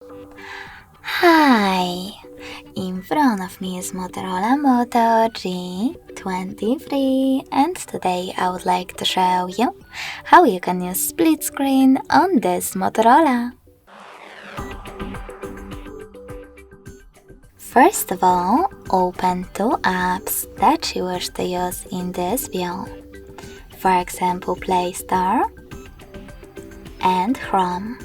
Hi! In front of me is Motorola Moto G23 and today I would like to show you how you can use split screen on this Motorola. First of all, open two apps that you wish to use in this view. For example, Play Store and Chrome.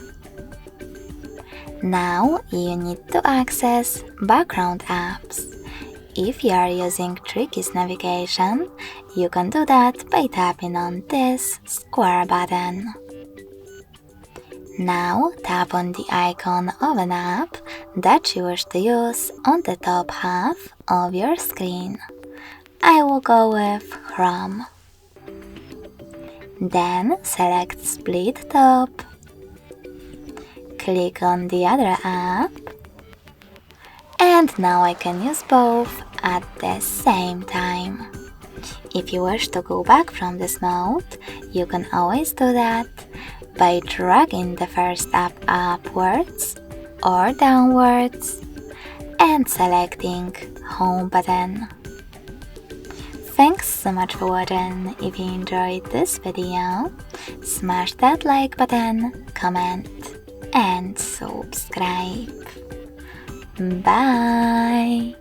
Now you need to access background apps. If you are using Tricky's navigation, you can do that by tapping on this square button. Now tap on the icon of an app that you wish to use on the top half of your screen. I will go with Chrome. Then select Split Top. Click on the other app, and now I can use both at the same time. If you wish to go back from this mode, you can always do that by dragging the first app upwards or downwards and selecting Home button. Thanks so much for watching. If you enjoyed this video, smash that like button, comment and subscribe. Bye!